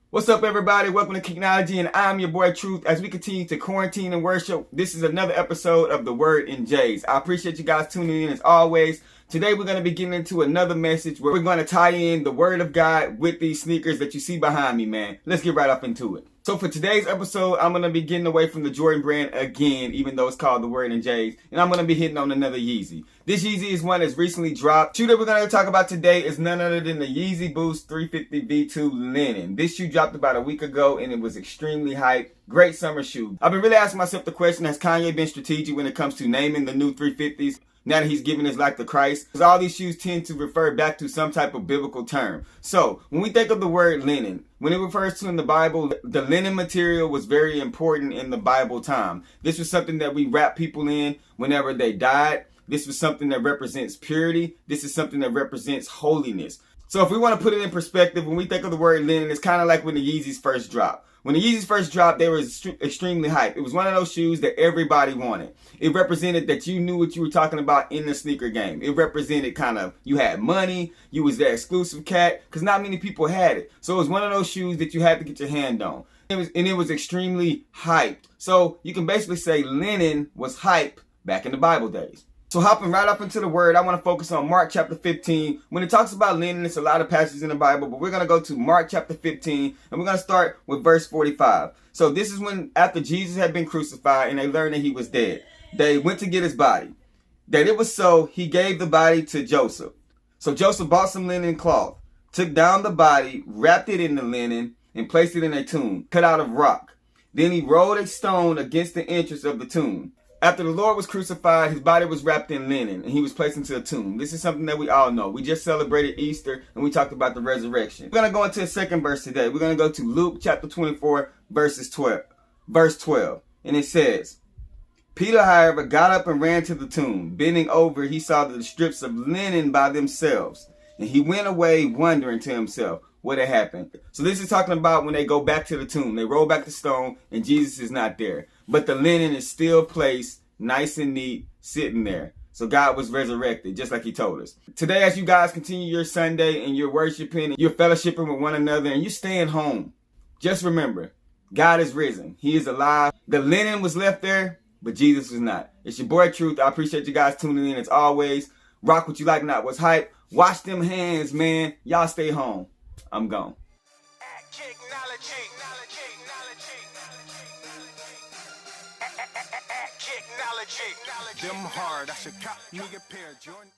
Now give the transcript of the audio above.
What's up, everybody? Welcome to Technology, and I'm your boy Truth. As we continue to quarantine and worship, this is another episode of The Word in JAYS. I appreciate you guys tuning in as always. Today we're going to be getting into another message where we're going to tie in the Word of God with these sneakers that you see behind me, man. Let's get right up into it. So for today's episode, I'm going to be getting away from the Jordan brand again, even though it's called The Word in JAYS, and I'm going to be hitting on another Yeezy. This Yeezy is one that's recently dropped. Shoe that we're going to talk about today is none other than the Yeezy Boost 350 V2 Linen. This shoe dropped about a week ago, and it was extremely hype. Great summer shoe. I've been really asking myself the question, has Kanye been strategic when it comes to naming the new 350s? Now that he's giving his life to Christ, because all these shoes tend to refer back to some type of biblical term. So when we think of the word linen, when it refers to in the Bible, the linen material was very important in the Bible time. This was something that we wrap people in whenever they died. This was something that represents purity. This is something that represents holiness. So if we want to put it in perspective, when we think of the word linen, it's kind of like when the Yeezys first dropped. When the Yeezys first dropped, they were extremely hype. It was one of those shoes that everybody wanted. It represented that you knew what you were talking about in the sneaker game. It represented kind of, you had money, you was the exclusive cat, because not many people had it. So it was one of those shoes that you had to get your hand on. It was extremely hyped. So you can basically say linen was hype back in the Bible days. So hopping right up into the word, I want to focus on Mark chapter 15. When it talks about linen, it's a lot of passages in the Bible, but we're going to go to Mark chapter 15, and we're going to start with verse 45. So this is when, after Jesus had been crucified and they learned that he was dead, they went to get his body. That it was so, he gave the body to Joseph. So Joseph bought some linen cloth, took down the body, wrapped it in the linen, and placed it in a tomb cut out of rock. Then he rolled a stone against the entrance of the tomb. After the Lord was crucified, his body was wrapped in linen, and he was placed into a tomb. This is something that we all know. We just celebrated Easter, and we talked about the resurrection. We're going to go into a second verse today. We're going to go to Luke chapter 24, verse 12. And it says, Peter, however, got up and ran to the tomb. Bending over, he saw the strips of linen by themselves. And he went away wondering to himself what had happened. So this is talking about when they go back to the tomb. They roll back the stone, and Jesus is not there. But the linen is still placed nice and neat, sitting there. So God was resurrected, just like he told us. Today, as you guys continue your Sunday and you're worshiping, and you're fellowshipping with one another, and you're staying home, just remember, God is risen. He is alive. The linen was left there, but Jesus was not. It's your boy Truth. I appreciate you guys tuning in as always. Rock what you like, not what's hype. Wash them hands, man. Y'all stay home. I'm gone. Them hard, I should cop me a pair of Jordan.